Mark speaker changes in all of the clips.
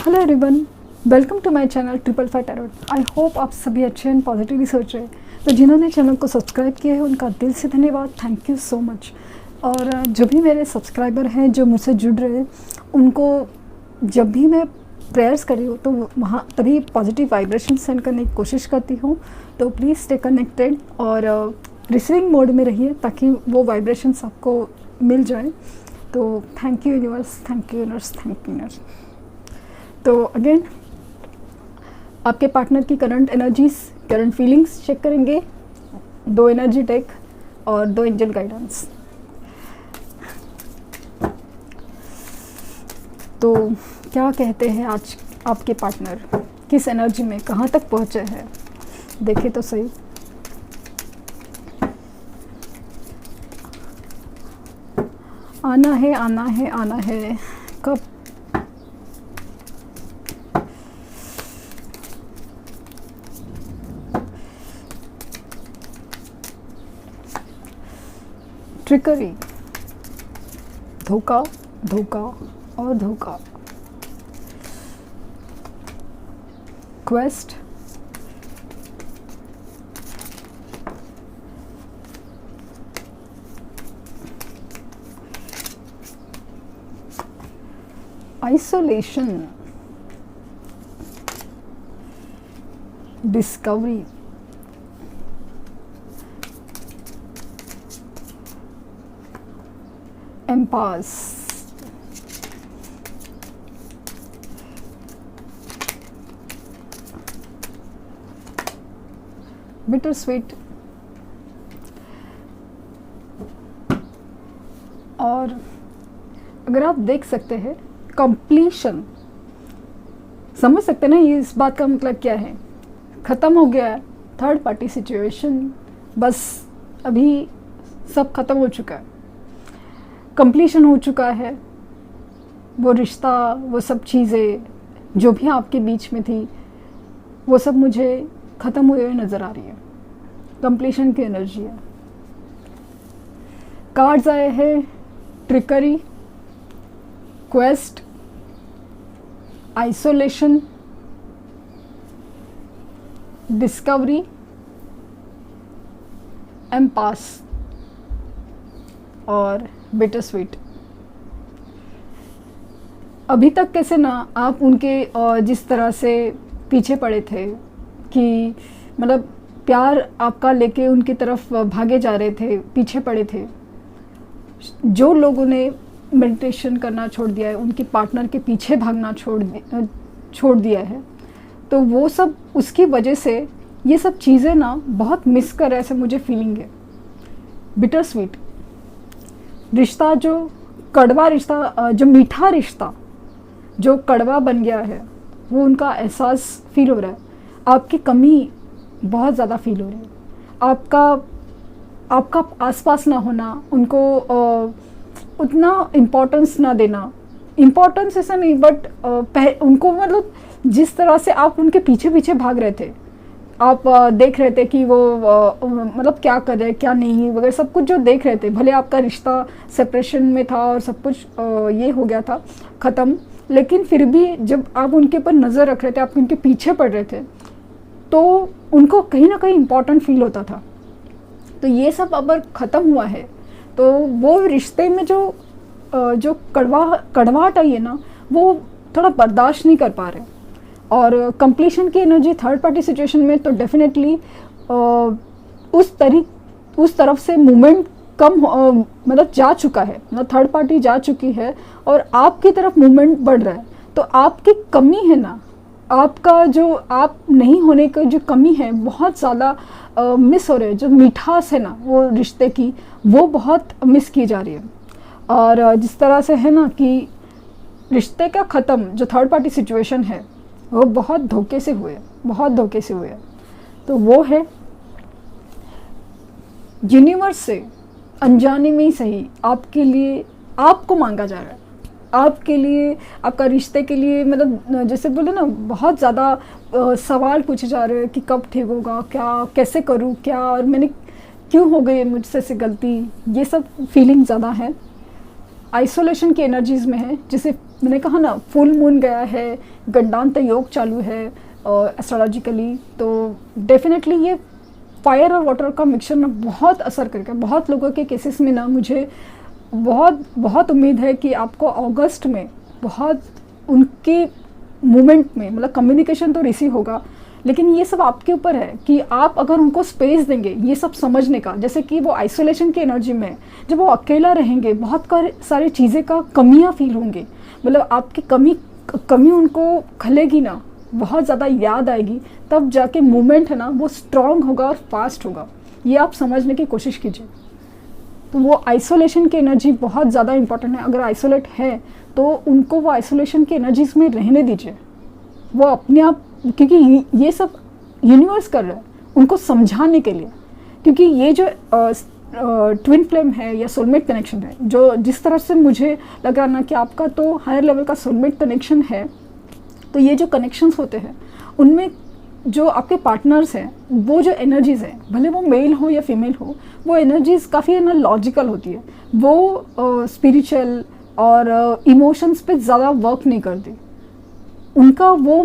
Speaker 1: Hello everyone, welcome to my channel triple five tarot. I hope आप सभी अच्छे and positively सोच रहे हैं। तो जिन्होंने चैनल को सब्सक्राइब किया है उनका दिल से धन्यवाद, थैंक यू सो मच। और जो भी मेरे सब्सक्राइबर हैं जो मुझसे जुड़ रहे हैं, उनको जब भी मैं प्रेयर्स कर रही हूँ तो वहाँ तभी पॉजिटिव वाइब्रेशन सेंड करने की कोशिश करती हूँ। तो प्लीज़ स्टे कनेक्टेड और रिसीविंग मोड में रहिए ताकि वो वाइब्रेशंस आपको मिल जाए। तो thank you universe, thank you universe, thank you universe. तो अगेन आपके पार्टनर की current energies, current feelings check करेंगे, 2 एनर्जी टेक और 2 एंजल गाइडेंस। तो क्या कहते हैं आज आपके पार्टनर, किस एनर्जी में कहाँ तक पहुँचे हैं, देखें तो सही। आना है, आना है, आना है, कब? ट्रिकरी, धोखा, धोखा और धोखा। Quest, isolation, discovery, impasse, bittersweet और अगर आप देख सकते हैं कंप्लीशन, समझ सकते हैं ना ये इस बात का मतलब क्या है। ख़त्म हो गया है थर्ड पार्टी सिचुएशन, बस अभी सब ख़त्म हो चुका है, कंप्लीशन हो चुका है। वो रिश्ता, वो सब चीज़ें जो भी आपके बीच में थी वो सब मुझे ख़त्म हुए हुए नज़र आ रही है। कंप्लीशन की एनर्जी है। कार्ड्स आए हैं trickery, quest, isolation, discovery, impasse और बिटर स्वीट। अभी तक कैसे ना आप उनके जिस तरह से पीछे पड़े थे कि मतलब प्यार आपका लेके उनकी तरफ भागे जा रहे थे, पीछे पड़े थे। जो लोगों ने मेडिटेशन करना छोड़ दिया है, उनके पार्टनर के पीछे भागना छोड़ दिया है, तो वो सब उसकी वजह से ये सब चीज़ें ना बहुत मिस कर, ऐसे मुझे फीलिंग है। बिटर स्वीट रिश्ता, जो कड़वा रिश्ता, जो मीठा रिश्ता जो कड़वा बन गया है, वो उनका एहसास फील हो रहा है। आपकी कमी बहुत ज़्यादा फील हो रही है। आपका आसपास ना होना, उनको उतना इम्पोर्टेंस ना देना, इम्पोर्टेंस ऐसा नहीं बट उनको मतलब जिस तरह से आप उनके पीछे पीछे भाग रहे थे, आप देख रहे थे कि वो मतलब क्या कर रहे हैं क्या नहीं वगैरह सब कुछ जो देख रहे थे। भले आपका रिश्ता सेपरेशन में था और सब कुछ ये हो गया था ख़त्म, लेकिन फिर भी जब आप उनके ऊपर नज़र रख रहे थे, आप उनके पीछे पड़ रहे थे, तो उनको कहीं ना कहीं इम्पोर्टेंट फील होता था। तो ये सब अगर ख़त्म हुआ है तो वो रिश्ते में जो कड़वाहट आई है ना, वो थोड़ा बर्दाश्त नहीं कर पा रहे। और कंप्लीशन की एनर्जी थर्ड पार्टी सिचुएशन में तो डेफिनेटली उस तरफ से मूवमेंट कम मतलब जा चुका है, मतलब थर्ड पार्टी जा चुकी है और आपकी तरफ मूवमेंट बढ़ रहा है। तो आपकी कमी है ना, आपका जो आप नहीं होने का जो कमी है बहुत ज़्यादा मिस हो रहे है। जो मिठास है ना वो रिश्ते की, वो बहुत मिस की जा रही है। और जिस तरह से है ना कि रिश्ते का ख़त्म जो थर्ड पार्टी सिचुएशन है वो बहुत धोखे से हुए, बहुत धोखे से हुए। तो वो है यूनिवर्स से अनजाने में ही सही आपके लिए, आपको मांगा जा रहा है, आपके लिए, आपका रिश्ते के लिए, मतलब जैसे बोले ना बहुत ज़्यादा सवाल पूछे जा रहे हैं कि कब ठीक होगा, क्या कैसे करूँ, क्या और मैंने क्यों हो गई मुझसे से गलती, ये सब फीलिंग ज़्यादा है। आइसोलेशन की एनर्जीज में है, जिसे मैंने कहा ना फुल मून गया है, गंडांत योग चालू है एस्ट्रोलॉजिकली, तो डेफिनेटली ये फायर और वाटर का मिक्सचर ना बहुत असर करेगा। बहुत लोगों के केसेस में ना मुझे बहुत उम्मीद है कि आपको अगस्त में बहुत उनके मूवमेंट में, मतलब कम्युनिकेशन तो रिसीव होगा, लेकिन ये सब आपके ऊपर है कि आप अगर उनको स्पेस देंगे ये सब समझने का। जैसे कि वो आइसोलेशन की एनर्जी में, जब वो अकेला रहेंगे बहुत सारी चीज़ें का कमियां फील होंगे, मतलब आपकी कमी उनको खलेगी ना, बहुत ज़्यादा याद आएगी, तब जाके मूवमेंट है ना वो स्ट्रांग होगा और फास्ट होगा। ये आप समझने की कोशिश कीजिए। तो वो आइसोलेशन की एनर्जी बहुत ज़्यादा इंपॉर्टेंट है। अगर आइसोलेट है तो उनको वो आइसोलेशन की एनर्जीज में रहने दीजिए। वो अपने आप, क्योंकि ये सब यूनिवर्स कर रहा है उनको समझाने के लिए। क्योंकि ये जो ट्विन फ्लेम है या सोलमेट कनेक्शन है, जो जिस तरह से मुझे लग रहा ना कि आपका तो हायर लेवल का सोलमेट कनेक्शन है, तो ये जो कनेक्शंस होते हैं उनमें जो आपके पार्टनर्स हैं, वो जो एनर्जीज़ हैं, भले वो मेल हो या फीमेल हो, वो एनर्जीज़ काफ़ी है ना लॉजिकल होती है। वो स्पिरिचुअल और इमोशंस पे ज़्यादा वर्क नहीं करती। उनका वो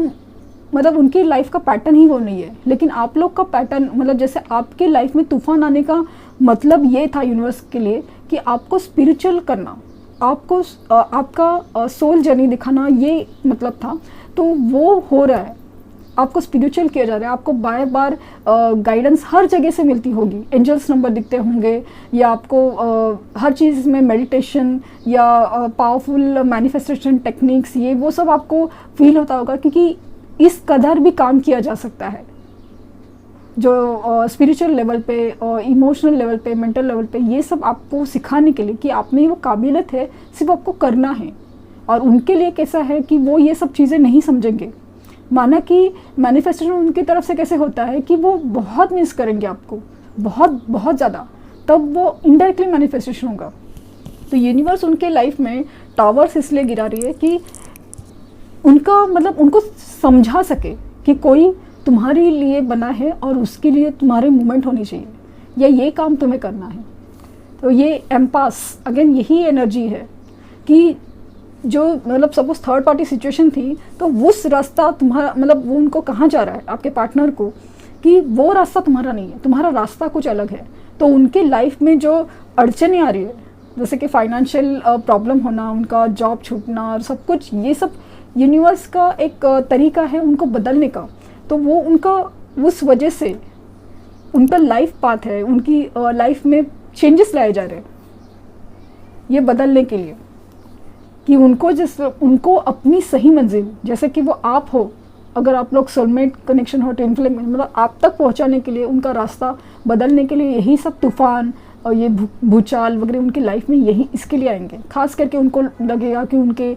Speaker 1: मतलब उनकी लाइफ का पैटर्न ही वो नहीं है। लेकिन आप लोग का पैटर्न, मतलब जैसे आपके लाइफ में तूफान आने का मतलब ये था यूनिवर्स के लिए कि आपको स्पिरिचुअल करना, आपको आपका सोल जर्नी दिखाना, ये मतलब था। तो वो हो रहा है, आपको स्पिरिचुअल किया जा रहा है। आपको बार बार गाइडेंस हर जगह से मिलती होगी, एंजल्स नंबर दिखते होंगे, या आपको हर चीज़ में मेडिटेशन या पावरफुल मैनिफेस्टेशन टेक्निक्स, ये वो सब आपको फील होता होगा। क्योंकि इस कदर भी काम किया जा सकता है, जो स्पिरिचुअल लेवल पे और इमोशनल लेवल पे, मेंटल लेवल पे, ये सब आपको सिखाने के लिए कि आप में वो काबिलियत है, सिर्फ आपको करना है। और उनके लिए कैसा है कि वो ये सब चीज़ें नहीं समझेंगे। माना कि मैनिफेस्टेशन उनकी तरफ से कैसे होता है कि वो बहुत मिस करेंगे आपको, बहुत ज़्यादा, तब वो इनडायरेक्टली मैनिफेस्टेशन होगा। तो यूनिवर्स उनके लाइफ में टावर्स इसलिए गिरा रही है कि उनका मतलब उनको समझा सके कि कोई तुम्हारे लिए बना है और उसके लिए तुम्हारे मूवमेंट होनी चाहिए, या ये काम तुम्हें करना है। तो ये एम्पास अगेन यही एनर्जी है कि जो मतलब सपोज थर्ड पार्टी सिचुएशन थी, तो उस रास्ता तुम्हारा, मतलब वो उनको कहाँ जा रहा है आपके पार्टनर को कि वो रास्ता तुम्हारा नहीं है, तुम्हारा रास्ता कुछ अलग है। तो उनके लाइफ में जो अड़चने आ रही है, जैसे कि फाइनेंशियल प्रॉब्लम होना, उनका जॉब छूटना और सब कुछ, ये सब यूनिवर्स का एक तरीका है उनको बदलने का। तो वो उनका उस वजह से उनका लाइफ पाथ है, उनकी लाइफ में चेंजेस लाए जा रहे हैं ये बदलने के लिए, कि उनको अपनी सही मंजिल, जैसे कि वो आप हो, अगर आप लोग सोलमेट कनेक्शन हो, ट्विन फ्लेम, मतलब आप तक पहुंचाने के लिए, उनका रास्ता बदलने के लिए यही सब तूफान और ये भूचाल वगैरह उनकी लाइफ में यही इसके लिए आएंगे। खास करके उनको लगेगा कि उनके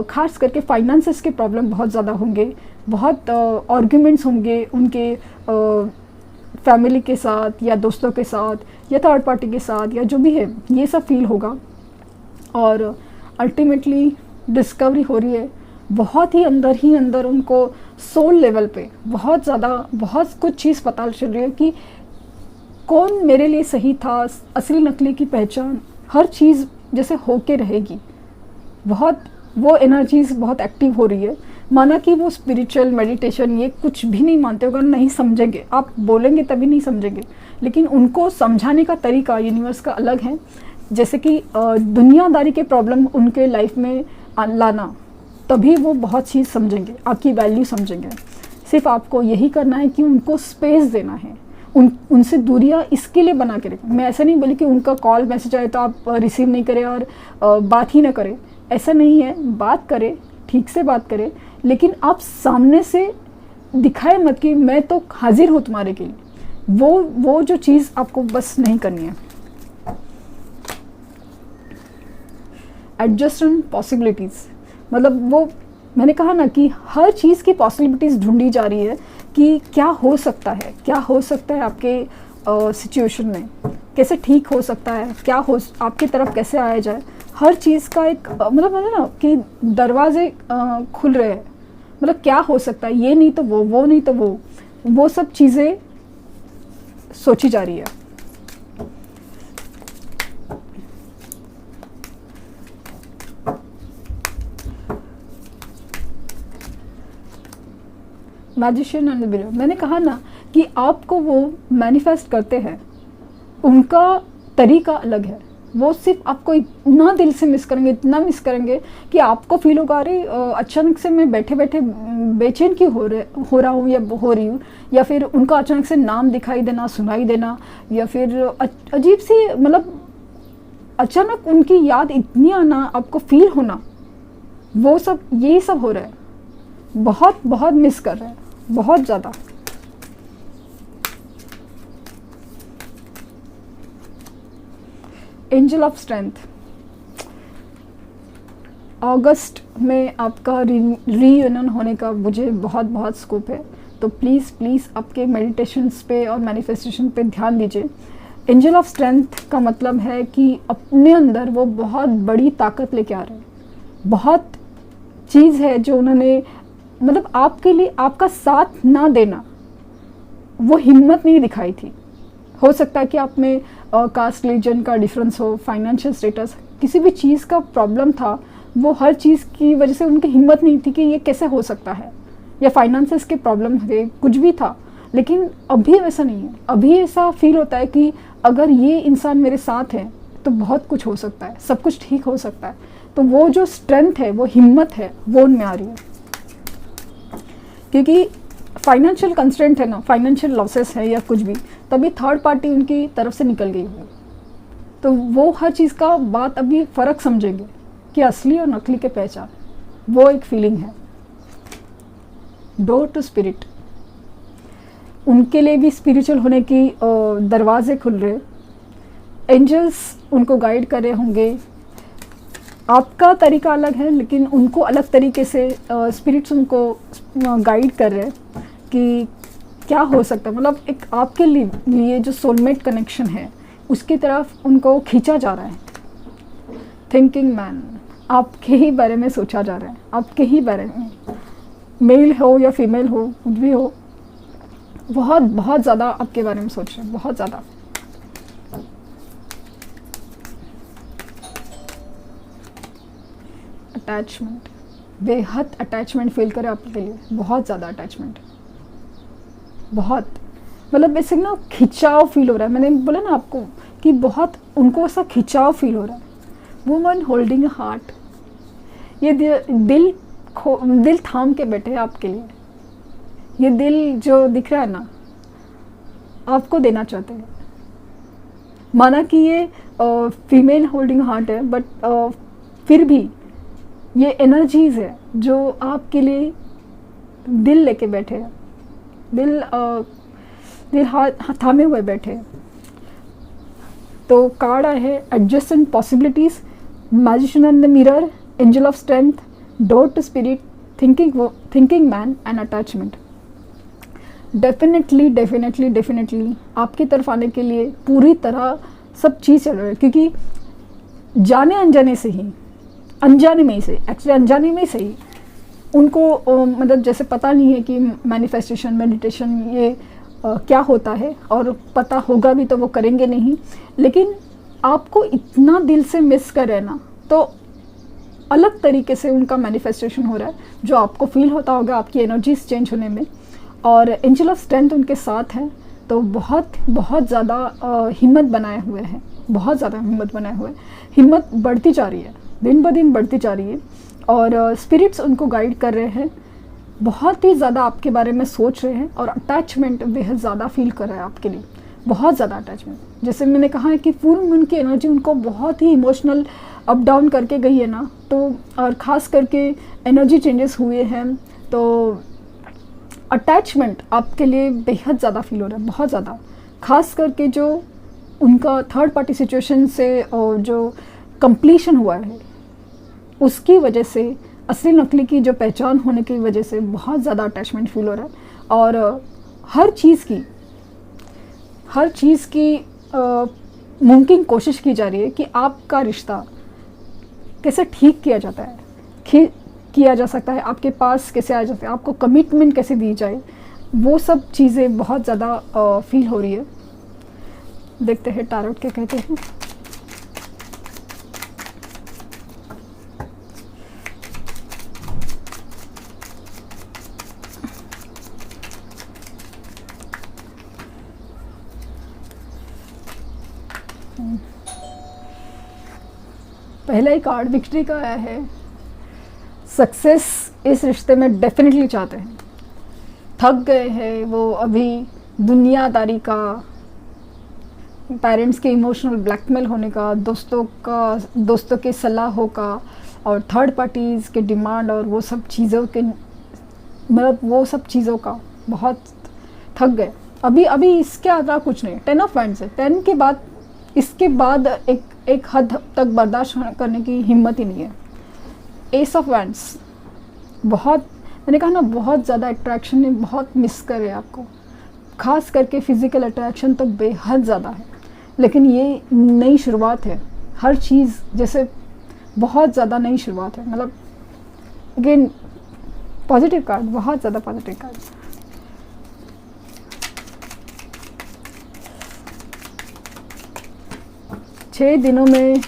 Speaker 1: खास करके फाइनेंसेस के प्रॉब्लम बहुत ज़्यादा होंगे, बहुत आर्ग्यूमेंट्स होंगे उनके फैमिली के साथ या दोस्तों के साथ या थर्ड पार्टी के साथ, या जो भी है, ये सब फील होगा। और अल्टीमेटली डिस्कवरी हो रही है बहुत ही अंदर उनको सोल लेवल पे बहुत ज़्यादा, बहुत कुछ चीज़ पता चल रही है कि कौन मेरे लिए सही था, असली नकली की पहचान, हर चीज़ जैसे होके रहेगी। बहुत वो एनर्जीज बहुत एक्टिव हो रही है। माना कि वो स्पिरिचुअल मेडिटेशन ये कुछ भी नहीं मानते, अगर नहीं समझेंगे, आप बोलेंगे तभी नहीं समझेंगे, लेकिन उनको समझाने का तरीका यूनिवर्स का अलग है। जैसे कि दुनियादारी के प्रॉब्लम उनके लाइफ में लाना, तभी वो बहुत चीज़ समझेंगे, आपकी वैल्यू समझेंगे। सिर्फ आपको यही करना है कि उनको स्पेस देना है, उनसे दूरियां इसके लिए बना के रखें। मैं ऐसा नहीं बोली कि उनका कॉल मैसेज आए तो आप रिसीव नहीं करें और बात ही ना करें, ऐसा नहीं है। बात करें, ठीक से बात करें, लेकिन आप सामने से दिखाए मत कि मैं तो हाजिर हूँ तुम्हारे के लिए। वो जो चीज़ आपको बस नहीं करनी है। एडजस्टमेंट पॉसिबिलिटीज़, मतलब वो मैंने कहा ना कि हर चीज़ की पॉसिबिलिटीज़ ढूंढी जा रही है कि क्या हो सकता है, क्या हो सकता है आपके सिचुएशन में, कैसे ठीक हो सकता है, क्या हो आपकी तरफ कैसे आया जाए। हर चीज़ का एक मतलब है ना कि दरवाजे खुल रहे हैं, मतलब क्या हो सकता है, ये नहीं तो वो नहीं तो वो सब चीज़ें सोची जा रही है। मैजिशियन एंड द बिलीवर, मैंने कहा ना कि आपको वो मैनिफेस्ट करते हैं, उनका तरीका अलग है। वो सिर्फ आपको इतना दिल से मिस करेंगे, इतना मिस करेंगे कि आपको फील होगा अरे अचानक से मैं बैठे बैठे बेचैन क्यों हो रहा हूँ या हो रही हूँ, या फिर उनका अचानक से नाम दिखाई देना, सुनाई देना, या फिर अजीब सी मतलब अचानक उनकी याद इतनी आना, आपको फील होना, वो सब यही सब हो रहा है। बहुत बहुत मिस कर रहे हैं, बहुत ज़्यादा। एंजल ऑफ स्ट्रेंथ, अगस्त में आपका रीयूनियन होने का मुझे बहुत बहुत स्कोप है। तो प्लीज़ प्लीज़ आपके मेडिटेशंस पे और मैनिफेस्टेशन पे ध्यान दीजिए। एंजल ऑफ स्ट्रेंथ का मतलब है कि अपने अंदर वो बहुत बड़ी ताकत लेके आ रहे हैं। बहुत चीज़ है जो उन्होंने मतलब आपके लिए आपका साथ ना देना, वो हिम्मत नहीं दिखाई थी। हो सकता है कि आप में कास्ट रिलीजन का डिफरेंस हो, फाइनेंशियल स्टेटस, किसी भी चीज़ का प्रॉब्लम था, वो हर चीज़ की वजह से उनकी हिम्मत नहीं थी कि ये कैसे हो सकता है, या फाइनेंसेस के प्रॉब्लम थे, कुछ भी था। लेकिन अभी वैसा नहीं है। अभी ऐसा फील होता है कि अगर ये इंसान मेरे साथ है तो बहुत कुछ हो सकता है, सब कुछ ठीक हो सकता है। तो वो जो स्ट्रेंथ है, वो हिम्मत है, वो उनमें आ रही है। क्योंकि फाइनेंशियल कंस्ट्रेंट है ना, फाइनेंशियल लॉसेस है या कुछ भी, तभी थर्ड पार्टी उनकी तरफ से निकल गई हुई, तो वो हर चीज़ का बात अभी फ़र्क समझेंगे कि असली और नकली के पहचान, वो एक फीलिंग है। डोर टू स्पिरिट, उनके लिए भी स्पिरिचुअल होने की दरवाजे खुल रहे। एंजल्स उनको गाइड कर रहे होंगे। आपका तरीका अलग है, लेकिन उनको अलग तरीके से स्पिरिट्स उनको गाइड कर रहे हैं कि क्या हो सकता है। मतलब एक आपके लिए जो सोलमेट कनेक्शन है, उसकी तरफ उनको खींचा जा रहा है। थिंकिंग मैन, आपके ही बारे में सोचा जा रहा है, आपके ही बारे में, मेल हो या फीमेल हो, कुछ भी हो, बहुत बहुत ज़्यादा आपके बारे में सोच रहे हैं, बहुत ज़्यादा। अटैचमेंट, बेहद अटैचमेंट फील करे आपके लिए, बहुत ज़्यादा अटैचमेंट, बहुत मतलब ऐसे ना खिंचाव फील हो रहा है। मैंने बोला ना आपको कि बहुत उनको ऐसा खिंचाव फील हो रहा है। वुमन होल्डिंग अ हार्ट, ये दिल थाम के बैठे हैं आपके लिए। ये दिल जो दिख रहा है ना, आपको देना चाहते हैं। माना कि ये फीमेल होल्डिंग हार्ट है, बट फिर भी ये एनर्जीज है जो आपके लिए दिल लेके बैठे हैं, दिल हाथ थामे हुए बैठे हैं। तो कार्ड आए है adjacent possibilities, magician and the mirror, angel of strength, door to spirit, thinking man and attachment. Definitely आपकी तरफ आने के लिए पूरी तरह सब चीज़ चल रही है। क्योंकि जाने अनजाने से ही, अनजाने में ही से, एक्चुअली अनजाने में से ही उनको मतलब जैसे पता नहीं है कि मैनिफेस्टेशन, मेडिटेशन ये क्या होता है, और पता होगा भी तो वो करेंगे नहीं। लेकिन आपको इतना दिल से मिस करे ना, तो अलग तरीके से उनका मैनिफेस्टेशन हो रहा है, जो आपको फील होता होगा आपकी एनर्जीज चेंज होने में। और एंजल ऑफ स्ट्रेंथ उनके साथ है, तो बहुत बहुत ज़्यादा हिम्मत बनाए हुए हैं, बहुत ज़्यादा हिम्मत बनाए हुए हैं। हिम्मत बढ़ती जा रही है, दिन ब दिन बढ़ती जा रही है। और स्पिरिट्स उनको गाइड कर रहे हैं, बहुत ही ज़्यादा आपके बारे में सोच रहे हैं, और अटैचमेंट बेहद ज़्यादा फील कर रहा है आपके लिए, बहुत ज़्यादा अटैचमेंट। जैसे मैंने कहा है कि फुल मून की एनर्जी उनको बहुत ही इमोशनल अप डाउन करके गई है ना, तो और ख़ास करके एनर्जी चेंजेस हुए हैं, तो अटैचमेंट आपके लिए बेहद ज़्यादा फील हो रहा है, बहुत ज़्यादा। ख़ास करके जो उनका थर्ड पार्टी सिचुएशन से और जो कंप्लीशन हुआ है, उसकी वजह से, असली नकली की जो पहचान होने की वजह से बहुत ज़्यादा अटैचमेंट फील हो रहा है। और हर चीज़ की मुमकिन कोशिश की जा रही है कि आपका रिश्ता कैसे ठीक किया जाता है, किया जा सकता है, आपके पास कैसे आ जाता है, आपको कमिटमेंट कैसे दी जाए, वो सब चीज़ें बहुत ज़्यादा फील हो रही है। देखते हैं टारोट क्या कहते हैं। पहला ही कार्ड विक्ट्री का आया है। सक्सेस इस रिश्ते में डेफिनेटली चाहते हैं, थक गए हैं वो अभी दुनियादारी का, पेरेंट्स के इमोशनल ब्लैकमेल होने का, दोस्तों के सलाहों का और थर्ड पार्टीज़ के डिमांड और वो सब चीज़ों के, मतलब वो सब चीज़ों का बहुत थक गए अभी इसके अलावा कुछ नहीं। 10 ऑफ वैंड्स है, 10 के बाद इसके बाद एक हद तक बर्दाश्त करने की हिम्मत ही नहीं है। एस ऑफ वैंड्स, बहुत, मैंने कहा ना, बहुत ज़्यादा अट्रैक्शन ने बहुत मिस करे आपको, खास करके फिज़िकल अट्रैक्शन तो बेहद ज़्यादा है, लेकिन ये नई शुरुआत है, हर चीज़ जैसे बहुत ज़्यादा नई शुरुआत है। मतलब अगेन पॉजिटिव कार्ड, बहुत ज़्यादा पॉजिटिव कार्ड। छः दिनों में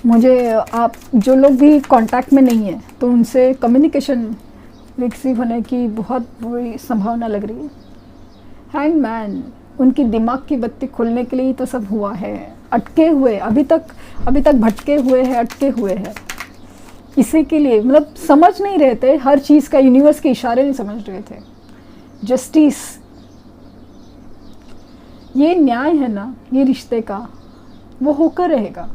Speaker 1: मुझे, आप जो लोग भी कांटेक्ट में नहीं है तो उनसे कम्युनिकेशन रिसीव होने की बहुत बुरी संभावना लग रही है। हैंगमैन, उनकी दिमाग की बत्ती खुलने के लिए तो सब हुआ है, अटके हुए अभी तक भटके हुए हैं, अटके हुए हैं इसी के लिए, मतलब समझ नहीं रहे थे हर चीज़ का, यूनिवर्स के इशारे नहीं समझ रहे थे। जस्टिस, ये न्याय है ना ये रिश्ते का, वो होकर रहेगा,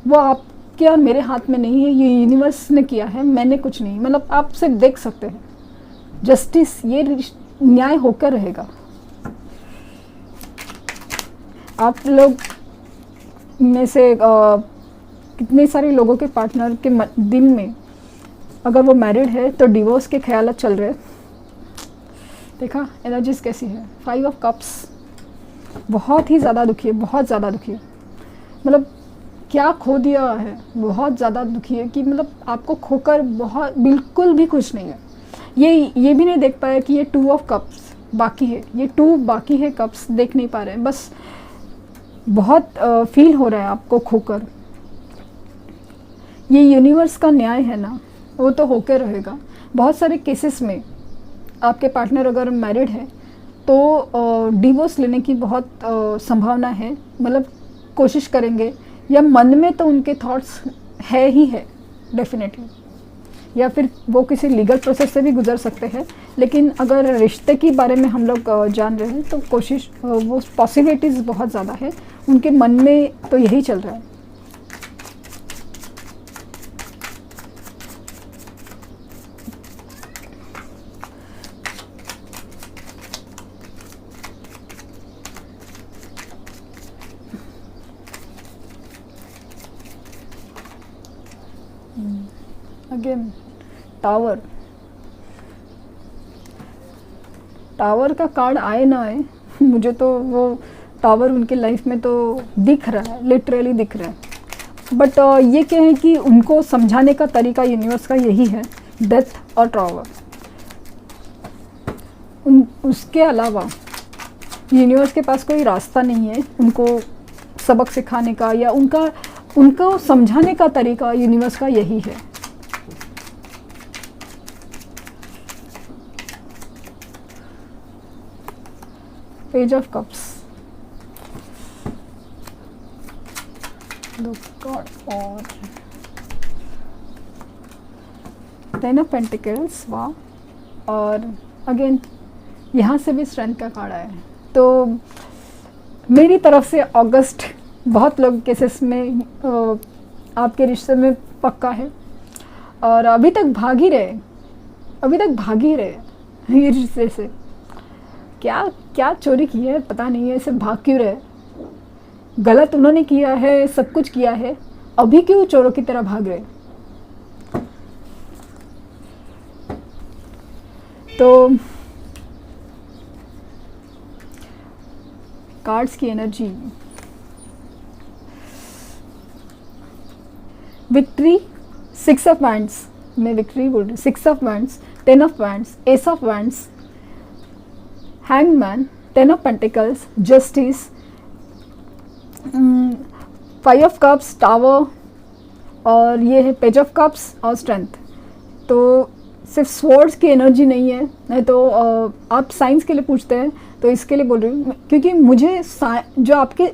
Speaker 1: वो आपके और मेरे हाथ में नहीं है, ये यूनिवर्स ने किया है, मैंने कुछ नहीं, मतलब आप सिर्फ देख सकते हैं। जस्टिस, ये न्याय होकर रहेगा। आप लोग में से कितने सारे लोगों के पार्टनर के दिल में, अगर वो मैरिड है तो डिवोर्स के ख्याल चल रहे। देखा एनर्जीज कैसी है। 5 ऑफ कप्स, बहुत ही ज़्यादा दुखी है, बहुत ज़्यादा दुखी है, मतलब क्या खो दिया है, बहुत ज़्यादा दुखी है कि मतलब आपको खोकर बहुत बिल्कुल भी खुश नहीं है। ये भी नहीं देख पाया कि ये 2 ऑफ कप्स बाकी है, ये 2 बाकी है कप्स, देख नहीं पा रहे हैं, बस बहुत फील हो रहा है आपको खोकर। ये यूनिवर्स का न्याय है ना, वो तो होकर रहेगा। बहुत सारे केसेस में आपके पार्टनर अगर मैरिड है तो डिवोर्स लेने की बहुत संभावना है, मतलब कोशिश करेंगे, या मन में तो उनके थॉट्स है ही है डेफिनेटली, या फिर वो किसी लीगल प्रोसेस से भी गुजर सकते हैं। लेकिन अगर रिश्ते के बारे में हम लोग जान रहे हैं तो कोशिश, वो पॉसिबिलिटीज़ बहुत ज़्यादा है, उनके मन में तो यही चल रहा है। अगेन टावर का कार्ड आए ना आए, मुझे तो वो टावर उनके लाइफ में तो दिख रहा है, लिटरली दिख रहा है। बट ये क्या है कि उनको समझाने का तरीका यूनिवर्स का यही है, डेथ और टावर। उसके अलावा यूनिवर्स के पास कोई रास्ता नहीं है उनको सबक सिखाने का, या उनको समझाने का तरीका यूनिवर्स का यही है। पेज ऑफ कप्स, गॉड, और 10 ऑफ पेंटिकल्स, वाह। और अगेन यहाँ से भी स्ट्रेंथ का कार्ड आया है। तो मेरी तरफ से अगस्त बहुत लोग केसेस में आपके रिश्ते में पक्का है, और अभी तक भाग ही रहे ये रिश्ते से। क्या चोरी की है पता नहीं है, ऐसे भाग क्यों रहे, गलत उन्होंने किया है, सब कुछ किया है, अभी क्यों चोरों की तरह भाग रहे। तो कार्ड्स की एनर्जी, विक्ट्री, 6 ऑफ वैंड्स, मैं विक्ट्री बोल रही, 6 of wands, 10 of wands, S of wands, hangman, 10 of pentacles, justice, 5 of cups, tower, और ये है पेज ऑफ कप्स और स्ट्रेंथ। तो सिर्फ स्वॉर्ड्स की एनर्जी नहीं है, नहीं तो आप साइंस के लिए पूछते हैं तो इसके लिए बोल रही हूँ, क्योंकि मुझे जो आपके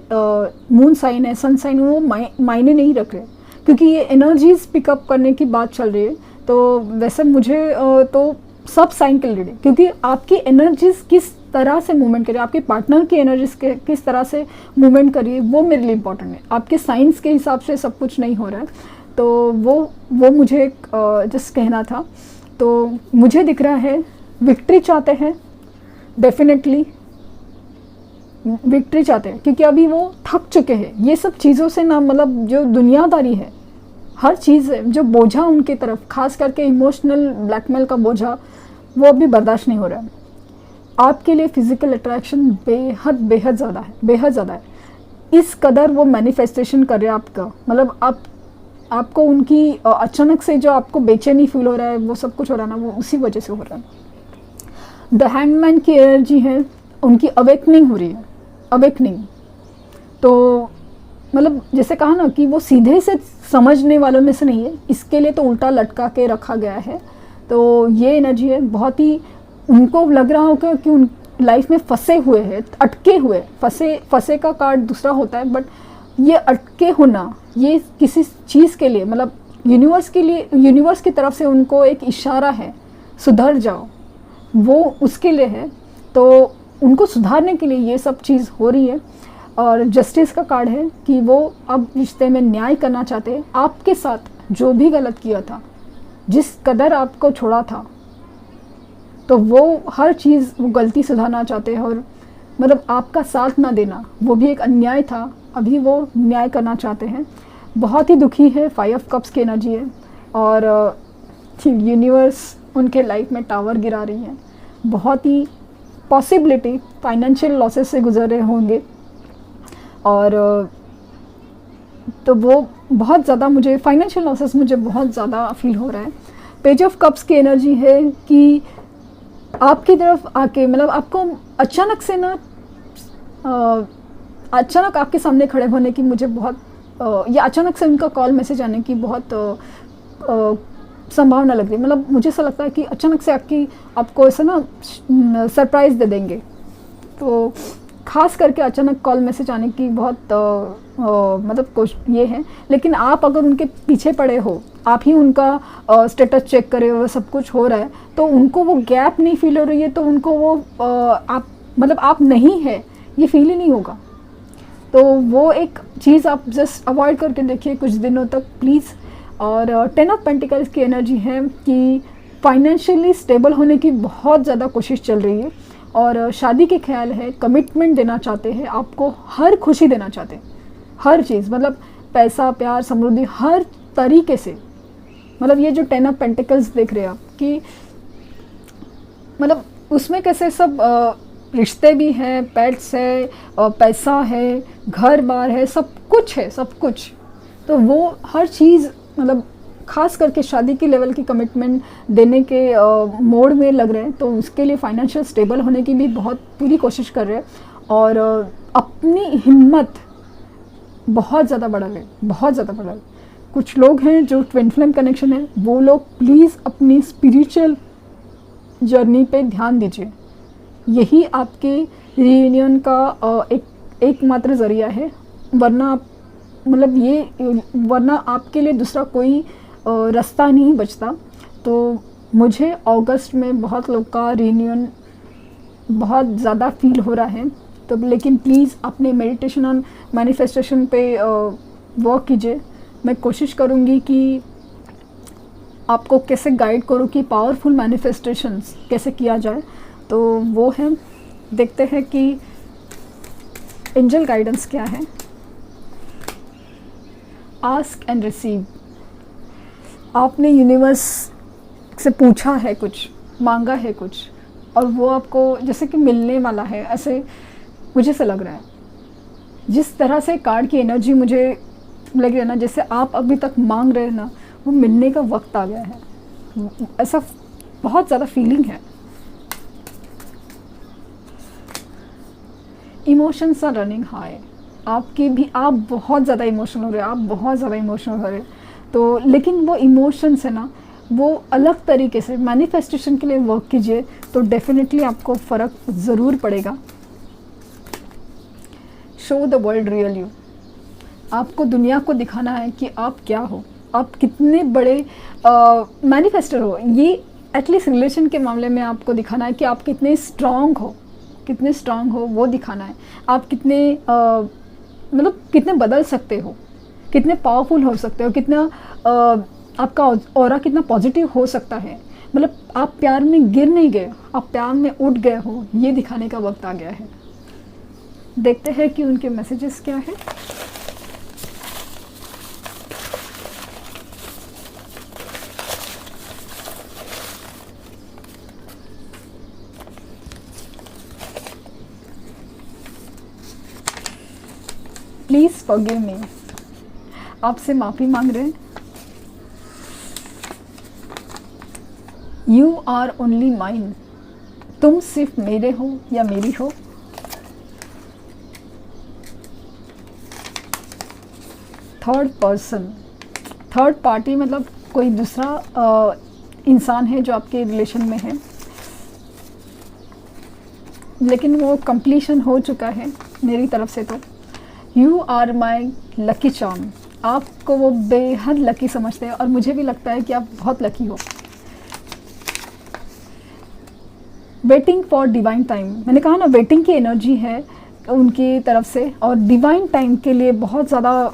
Speaker 1: मून साइन है, सन साइन, वो मायने नहीं रख रहे, क्योंकि ये एनर्जीज पिकअप करने की बात चल रही है। तो वैसे मुझे तो सब साइन के रिलेटेड, क्योंकि आपकी एनर्जीज किस तरह से मूवमेंट करिए, आपके पार्टनर की एनर्जीज किस तरह से मूवमेंट करिए, वो मेरे लिए इंपॉर्टेंट है। आपके साइंस के हिसाब से सब कुछ नहीं हो रहा है, तो वो मुझे जस्ट कहना था। तो मुझे दिख रहा है विक्ट्री चाहते हैं, डेफिनेटली विक्ट्री चाहते हैं, क्योंकि अभी वो थक चुके हैं ये सब चीज़ों से ना, मतलब जो दुनियादारी है, हर चीज़ है, जो बोझा उनकी तरफ, खास करके इमोशनल ब्लैकमेल का बोझा, वो अभी बर्दाश्त नहीं हो रहा है। आपके लिए फिजिकल अट्रैक्शन बेहद बेहद ज़्यादा है, बेहद ज़्यादा है। इस कदर वो मैनिफेस्टेशन कर रहे हैं आपका, मतलब आपको उनकी अचानक से जो आपको बेचैनी फील हो रहा है, वो सब कुछ हो रहा है ना, वो उसी वजह से हो रहा है। द हैंगमैन की एनर्जी है, उनकी अवेकनिंग हो रही है, अवेकनिंग। तो मतलब जैसे कहा ना कि वो सीधे से समझने वालों में से नहीं है, इसके लिए तो उल्टा लटका के रखा गया है। तो ये एनर्जी है, बहुत ही उनको लग रहा होगा कि उन लाइफ में फंसे हुए हैं, अटके हुए, फंसे का कार्ड दूसरा होता है, बट ये अटके होना, ये किसी चीज़ के लिए, मतलब यूनिवर्स के लिए, यूनिवर्स की तरफ से उनको एक इशारा है, सुधर जाओ, वो उसके लिए है। तो उनको सुधारने के लिए ये सब चीज़ हो रही है। और जस्टिस का कार्ड है कि वो अब रिश्ते में न्याय करना चाहते हैं, आपके साथ जो भी गलत किया था, जिस कदर आपको छोड़ा था, तो वो हर चीज़, वो गलती सुधारना चाहते हैं। और मतलब आपका साथ ना देना, वो भी एक अन्याय था, अभी वो न्याय करना चाहते हैं। बहुत ही दुखी है, 5 ऑफ कप्स की एनर्जी है। और यूनिवर्स उनके लाइफ में टावर गिरा रही है, बहुत ही पॉसिबिलिटी फाइनेंशियल लॉसेस से गुजर रहे होंगे। और तो वो बहुत ज़्यादा, मुझे फाइनेंशियल लॉसेस मुझे बहुत ज़्यादा फील हो रहा है। पेज ऑफ कप्स की एनर्जी है कि आपकी तरफ आके, मतलब आपको अचानक से ना, अचानक आपके सामने खड़े होने की मुझे बहुत, या अचानक से उनका कॉल मैसेज आने की बहुत संभावना लग रही है। मतलब मुझे ऐसा लगता है कि अचानक से आपको ऐसा ना सरप्राइज़ दे देंगे। तो खास करके अचानक कॉल मैसेज आने की बहुत मतलब ये है। लेकिन आप अगर उनके पीछे पड़े हो, आप ही उनका स्टेटस चेक करे और सब कुछ हो रहा है, तो उनको वो गैप नहीं फील हो रही है, तो उनको वो आप, मतलब आप नहीं है, ये फील ही नहीं होगा। तो वो एक चीज़ आप जस्ट अवॉइड करके देखिए कुछ दिनों तक प्लीज़। और 10 ऑफ पेंटिकल्स की एनर्जी है कि फाइनेंशियली स्टेबल होने की बहुत ज़्यादा कोशिश चल रही है, और शादी के ख्याल है, कमिटमेंट देना चाहते हैं, आपको हर खुशी देना चाहते हैं, हर चीज़, मतलब पैसा, प्यार, समृद्धि, हर तरीके से। मतलब ये जो 10 ऑफ पेंटिकल्स देख रहे हैं आप कि मतलब उसमें कैसे सब रिश्ते भी हैं, पेट्स है, पैसा है, घर बार है, सब कुछ है, सब कुछ। तो वो हर चीज़, मतलब खास करके शादी की लेवल की कमिटमेंट देने के मोड में लग रहे हैं। तो उसके लिए फाइनेंशियल स्टेबल होने की भी बहुत पूरी कोशिश कर रहे हैं, और अपनी हिम्मत बहुत ज़्यादा बढ़ा रहे, बहुत ज़्यादा बढ़ा रहे। कुछ लोग हैं जो ट्विन फ्लेम कनेक्शन है, वो लोग प्लीज़ अपनी स्पिरिचुअल जर्नी पे ध्यान दीजिए। यही आपके रियूनियन का एकमात्र ज़रिया है, वरना आप, मतलब ये, वरना आपके लिए दूसरा कोई रास्ता नहीं बचता। तो मुझे अगस्त में बहुत लोग का रियूनियन बहुत ज़्यादा फील हो रहा है। तो लेकिन प्लीज़ अपने मेडिटेशन और मैनिफेस्टेशन पे वर्क कीजिए। मैं कोशिश करूँगी कि आपको कैसे गाइड करूँ कि पावरफुल मैनिफेस्टेशंस कैसे किया जाए। तो वो है, देखते हैं कि एंजल गाइडेंस क्या है। Ask and receive. आपने यूनिवर्स से पूछा है कुछ, मांगा है कुछ, और वो आपको जैसे कि मिलने वाला है, ऐसे मुझे से लग रहा है। जिस तरह से कार्ड की एनर्जी मुझे लग रही है ना, जैसे आप अभी तक मांग रहे हैं ना, वो मिलने का वक्त आ गया है, ऐसा बहुत ज़्यादा फीलिंग है। Emotions are running high. आपके भी, आप बहुत ज़्यादा इमोशनल हो रहे हैं, आप बहुत ज़्यादा इमोशनल हो रहे हैं। तो लेकिन वो इमोशंस है ना, वो अलग तरीके से मैनिफेस्टेशन के लिए वर्क कीजिए तो डेफिनेटली आपको फ़र्क ज़रूर पड़ेगा। Show the world real you. आपको दुनिया को दिखाना है कि आप क्या हो, आप कितने बड़े मैनिफेस्टर हो। ये एटलीस्ट रिलेशन के मामले में आपको दिखाना है कि आप कितने स्ट्रांग हो, कितने स्ट्रांग हो वो दिखाना है। आप कितने मतलब कितने बदल सकते हो, कितने पावरफुल हो सकते हो, कितना आपका ऑरा कितना पॉजिटिव हो सकता है। मतलब आप प्यार में गिर नहीं गए, आप प्यार में उठ गए हो, ये दिखाने का वक्त आ गया है। देखते हैं कि उनके मैसेजेस क्या है। प्लीज़ फॉरगिव मी, आपसे माफ़ी मांग रहे हैं। यू आर ओनली माइन, तुम सिर्फ मेरे हो या मेरी हो। थर्ड पर्सन, थर्ड पार्टी मतलब कोई दूसरा इंसान है जो आपके रिलेशन में है, लेकिन वो कंप्लीशन हो चुका है मेरी तरफ से। तो you are my lucky charm, आपको वो बेहद लकी समझते हैं और मुझे भी लगता है कि आप बहुत लकी हो। वेटिंग फॉर डिवाइन टाइम, मैंने कहा ना वेटिंग की एनर्जी है उनकी तरफ से, और डिवाइन टाइम के लिए बहुत ज़्यादा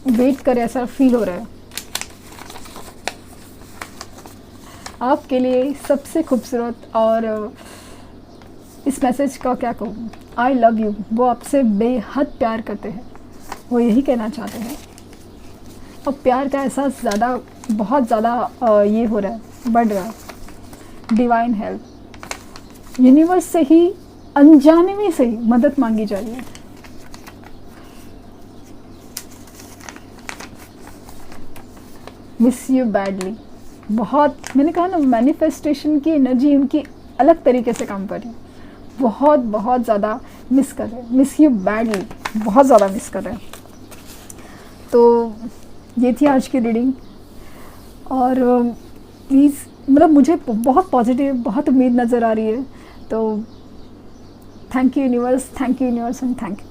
Speaker 1: वेट करे ऐसा फील हो रहा है। आपके लिए सबसे खूबसूरत और इस मैसेज का क्या कहूँ, आई लव यू, वो आपसे बेहद प्यार करते हैं, वो यही कहना चाहते हैं। और प्यार का एहसास ज़्यादा बहुत ज़्यादा ये हो रहा है, बढ़ रहा है। डिवाइन हेल्प, यूनिवर्स से ही अनजाने में से ही मदद मांगी जा रही है। मिस यू बैडली, बहुत, मैंने कहा ना मैनिफेस्टेशन की एनर्जी उनकी अलग तरीके से काम कर रही है। बहुत बहुत ज़्यादा मिस कर रहे हैं, मिस यू बैडली, बहुत ज़्यादा मिस कर रहे हैं। तो ये थी आज की रीडिंग, और प्लीज़ मतलब मुझे बहुत पॉजिटिव, बहुत उम्मीद नज़र आ रही है। तो thank you universe, and thank you.